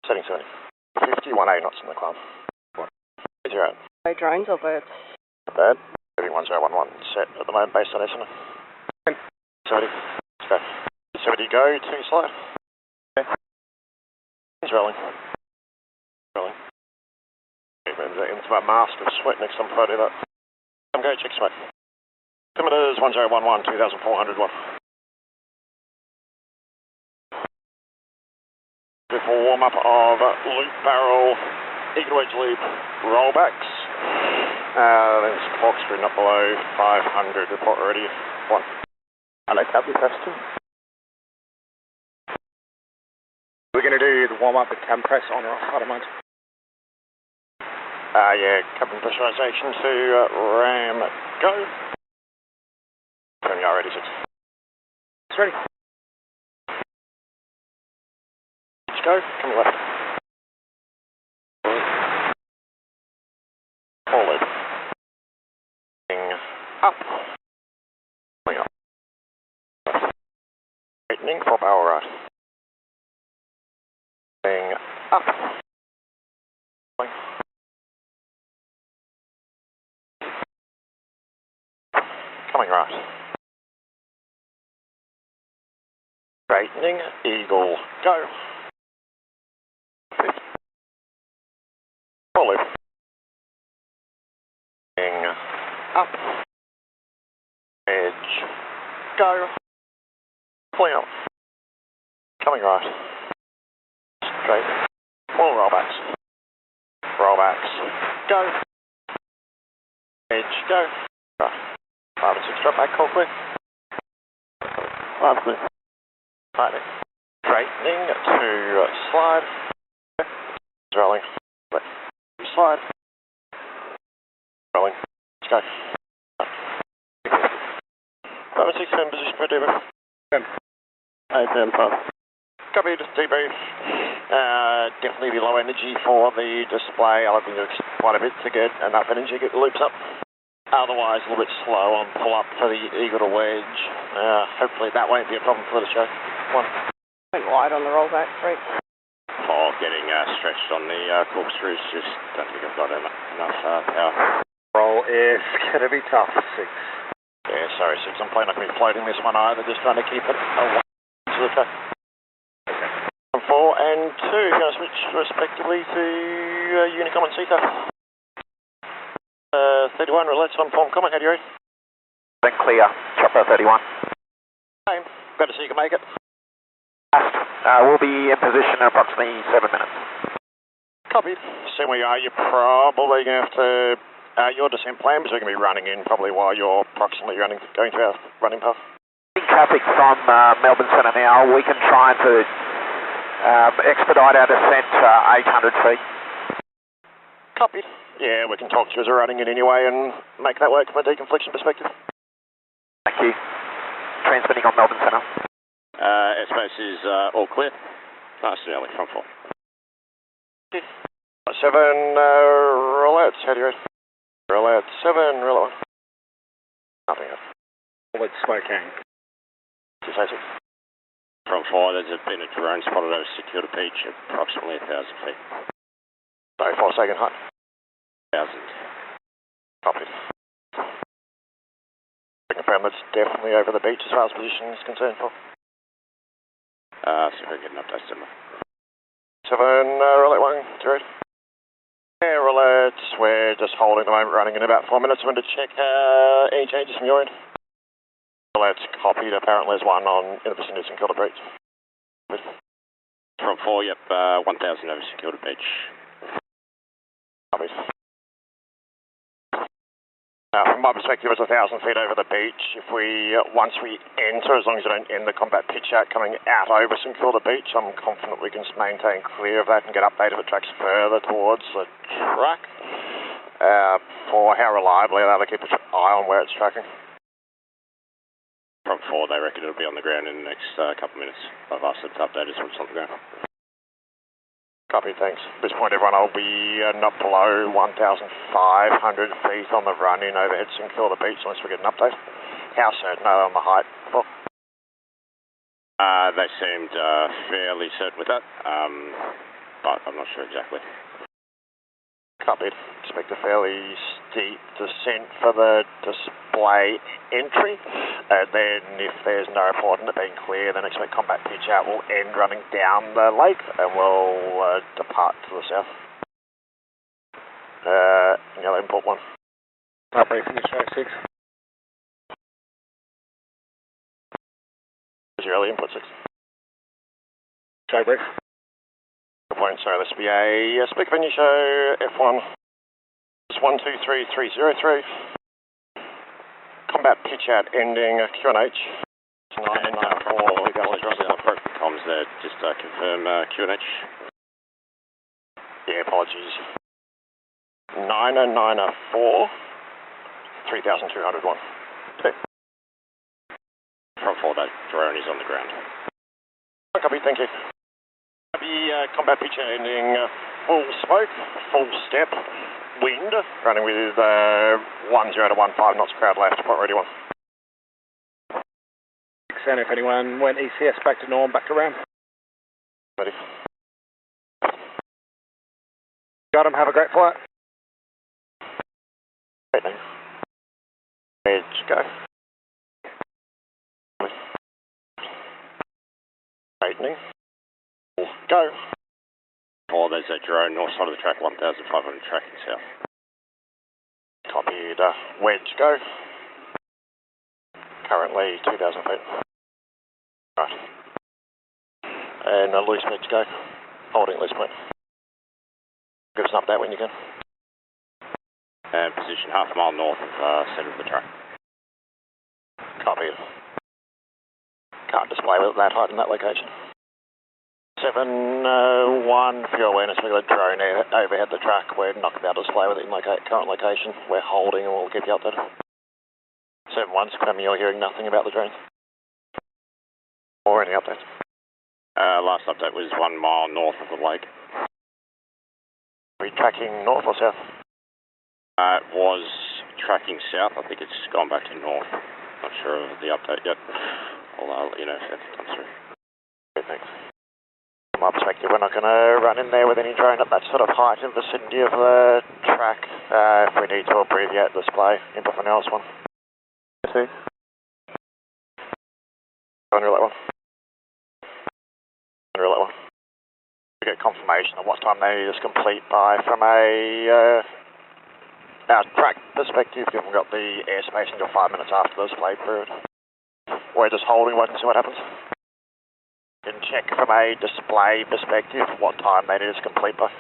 Setting 70. 51A knots in the climb. 0. No drones or birds? Bad. 31011 set at the moment based on estimate. 70. Let's go. 70 go, 2 slide. Okay. It's rolling. Rolling. Into my mask of sweat next time before I do that. Go, check smoke. Altimeters 1011, 2400 watt. Before warm up of loop barrel, eagle wedge loop, rollbacks. Then it's corkscrew not below 500, report already. 1. Hello, copy, question. We're going to do the warm up with cam press on or off, I don't mind. Yeah, cabin pressurization to ram, go. Premier ready 6. It's ready. Let's go, coming left. Full loop. Up. Coming up. Straightening, 4 barrel right. Up. Coming right. Straightening, eagle, go. Full loop. Up. Edge, go. Pulling up. Coming right. Straight. Full rollbacks. Rollbacks. Go. Edge, go. Right. 5 and 6 drop back, call clear. 5 clear. Tightening. Straightening to slide. Rolling. Slide. Rolling. Let's go. 5 and 6 in position for debrief. 10. 8 5. Copied, debrief. Definitely be low energy for the display. I'll have to do quite a bit to get enough energy to get the loops up. Otherwise, a little bit slow on pull up for the eagle to wedge. Hopefully that won't be a problem for the show. 1. Went wide on the rollback, 3. For getting stretched on the corkscrews, just don't think I've got enough power. Roll is going to be tough, 6. Yeah, sorry 6, I'm probably not going to be floating this one either, just trying to keep it away to the track. Okay. 4 and 2, going to switch respectively to Unicom and CETA. 31, Roulettes on form comment, how do you read? Then clear, chopper 31. Same, better so you can make it. We'll be in position in approximately 7 minutes. Copied. See where you are, you're probably going to have to, your descent plan, because we're going to be running in probably while you're approximately going through our running path. Traffic from Melbourne Centre now, we can try to expedite our descent to 800 feet. Copied. Yeah, we can talk to you as we're running in anyway and make that work from a deconfliction perspective. Thank you. Transmitting on Melbourne Centre. Airspace is all clear. Nice and early, front 4. 7 Roulettes, how do you read? Roulettes, 7 Roulette 1. Nothing else. With smoking. 286. Front 4, there's been a drone spotted over St.Kilda Beach at approximately 1,000 feet. Sorry, 4 second height. 1,000. Copied. I confirm that's definitely over the beach as far as position is concerned for. See if I can get an update somewhere. 7 Roulette 1, to read. Yeah, Roulettes, we're just holding at the moment, running in about 4 minutes. I want to check any changes from your end. Roulettes copied, apparently there's one on in the vicinity of St.Kilda Beach. Front 4, yep, 1,000 over St.Kilda Beach. Copied. From my perspective, it's 1,000 feet over the beach. If we, once we enter, as long as we don't end the combat pitch out coming out over St Kilda Beach, I'm confident we can maintain clear of that and get update if it tracks further towards the track. For how reliably they'll keep an eye on where it's tracking. Front 4, they reckon it'll be on the ground in the next couple of minutes. I've asked them to update us when it's on the ground. Copy, thanks. At this point, everyone, I'll be not below 1,500 feet on the run-in overhead St Kilda Beach unless we get an update. How certain are they on the height? Well, They seemed fairly certain with that. but I'm not sure exactly. Copied. Expect a fairly steep descent for the display entry, and then if there's no report on it being clear, then expect combat pitch out will end running down the lake and will depart to the south. Yellow input 1. Copy, finish 06. Is your early input 6? Show brief. Good point, sorry, this will be a spec venue show F1. 123303. Combat pitch out ending QNH. 994. We got broken comms there. Just confirm QNH. Yeah, apologies. 994 3201. From 4, that drone is on the ground. Copy, thank you. The combat pitch out ending full smoke, full step, wind, running with 10 to 15 knots crowd left, point ready 1. And if anyone went ECS back to norm, back to RAM. Ready. Got him, have a great flight. Straightening. Edge, go. Straightening. Go. Oh, there's a drone north side of the track, 1,500 tracking south. Copied. Wedge, go. Currently 2,000 feet. Right. And a loose wedge, go. Holding loose point. Give us an update when you can. And position half a mile north of centre of the track. Copied. Can't display with that height in that location. 7-1 for your awareness, we've got a drone overhead the track. We're not going to be able to display with it in current location. We're holding and we'll keep you updated. 7-1, Scrum, you're hearing nothing about the drone? Or any updates? Last update was 1 mile north of the lake. Are we tracking north or south? It was tracking south. I think it's gone back to north. Not sure of the update yet. I'll let you know if anything comes through. Okay, thanks. From my perspective, we're not going to run in there with any drone at that sort of height in the vicinity of the track. If we need to abbreviate the display, input for else 1. Yes, sir. Under that 1. Under that 1. We get confirmation of what time they need us complete by from a our track perspective. We haven't got the airspace until 5 minutes after the display period. We're just holding, waiting to see what happens. You can check from a display perspective what time they need us complete by.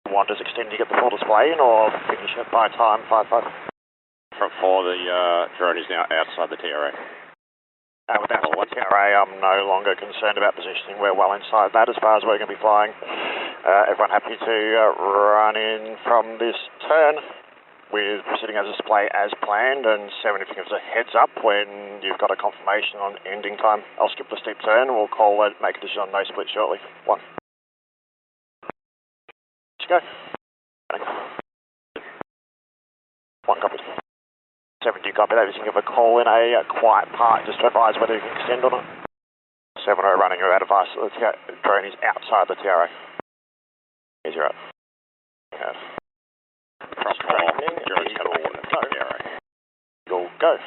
Want us extend to get the full display in or finish it by time 5-5? From 4, the drone is now outside the TRA. With outside the TRA, I'm no longer concerned about positioning. We're well inside that as far as we're going to be flying. Everyone happy to run in from this turn with proceeding as a display as planned, and 7 if you give us a heads up when you've got a confirmation on ending time. I'll skip the steep turn, we'll call it, make a decision on no split shortly. 1. Let's go. 1 copy. 7, do you copy that? You can give a call in a quiet part just to advise whether you can extend or not. 7 are running your advice that the drone is outside the TRA. Here's your up. Go.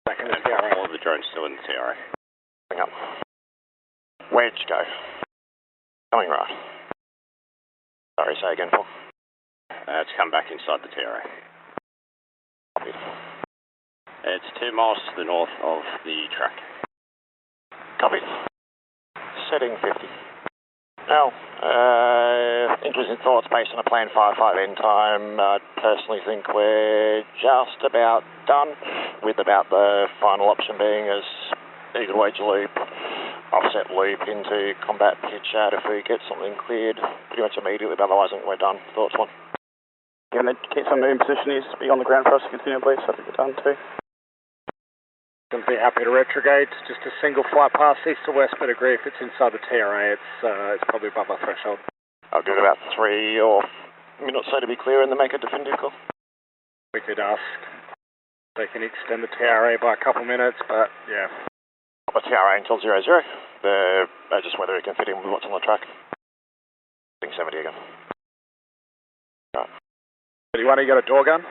Back in the TRA. All the drones still in the TRA. Bring up. Wedge, go. Coming right. Sorry, say again, Paul. It's come back inside the TRA. Copied. It's 2 miles to the north of the track. Copied. Setting 50. Now, interesting thoughts based on a planned 5-5 end time. I personally think we're just about done, with about the final option being as eagle wedge loop, offset loop into combat pitch out if we get something cleared pretty much immediately, but otherwise I think we're done. Thoughts, 1? Yeah, and then keep some in position is to be on the ground for us to continue, please. I think we're done too. Going to be happy to retrograde. Just a single flight past east to west, but agree if it's inside the TRA, it's probably above our threshold. I'll give it about 3 or minutes so to be clear and then make a definitive call. We could ask they can extend the TRA by a couple minutes, but yeah. The TRA until 00. Just whether it can fit in with what's on the track. 70 again. Right. 31, you got a door gun?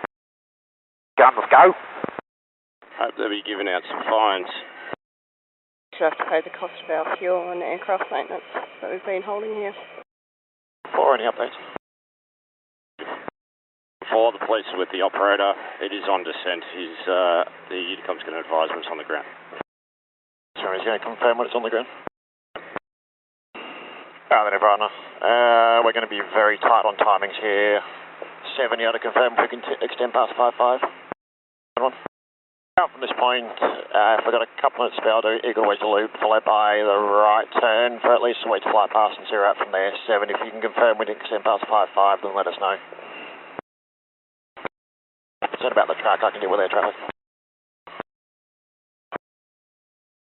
Gun, let's go. Hope they'll be giving out some fines. Should have to pay the cost of our fuel and aircraft maintenance that we've been holding here. For any updates? For the police with the operator, it is on descent. The Unicom's going to advise when it's on the ground. So he's going to confirm when it's on the ground. Then everyone, we're going to be very tight on timings here. 70 to confirm if we can extend past 55. Everyone. Out from this point, if we've got a couple minutes spare, I'll do Eagle Wedge Loop, followed by the right turn for at least a way to fly past and zero out from there. 70, if you can confirm we didn't extend past 55, then let us know. Concerned about the track, I can deal with air traffic.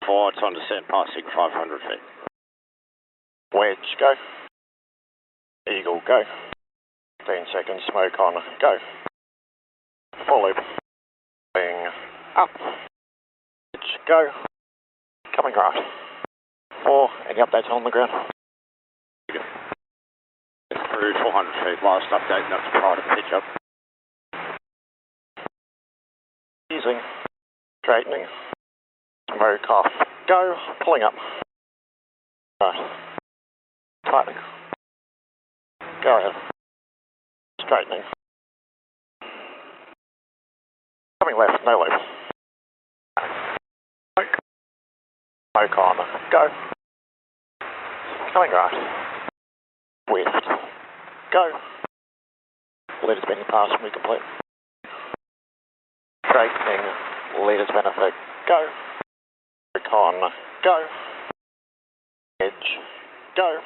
4, it's on descent, passing 500 feet. Wedge, go. Eagle, go. 15 seconds, smoke on, go. Full loop. Being up. Wedge, go. Coming right. 4, any updates on the ground? Through 400 feet, last update, that's prior to pitch up. Easing. Straightening. Smoke off. Go. Pulling up. Right. Tightening. Go ahead. Straightening. Coming left, no loop. Smoke on. Go. Coming right. Whiffed. Go. Leaders being passed when we complete. Straightening. Leaders benefit. Go. Con. Go. Edge. Go.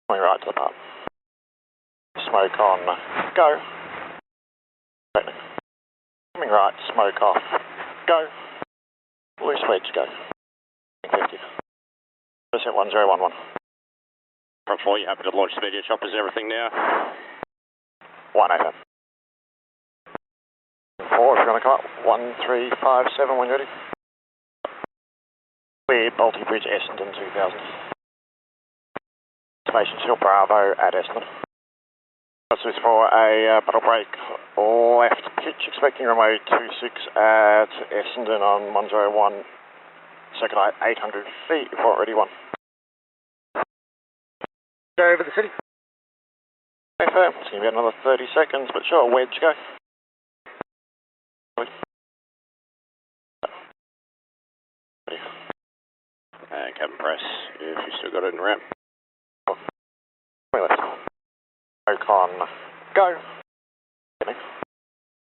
Coming right to the part. Smoke on. Go. Straightening. Coming right. Smoke off. Go. Loose wedge. Go. 50. Percent 1011. Front 4, you happy to launch speed choppers, everything now? 1 FM. 4, if you're going to come up. 1357 when ready. Clear Balti Bridge, Essendon 2000. Information still Bravo at Essendon. This is for a battle break left pitch, expecting runway 26 at Essendon on 101. Second height 800 feet, report ready 1. Go over the city. FM, it's going to be another 30 seconds, but sure, wedge, go. Cabin press, if you still got it in ramp. Left. Ocon, go.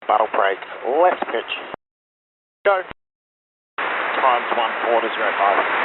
Battle break, left pitch. Go. Times 14.05.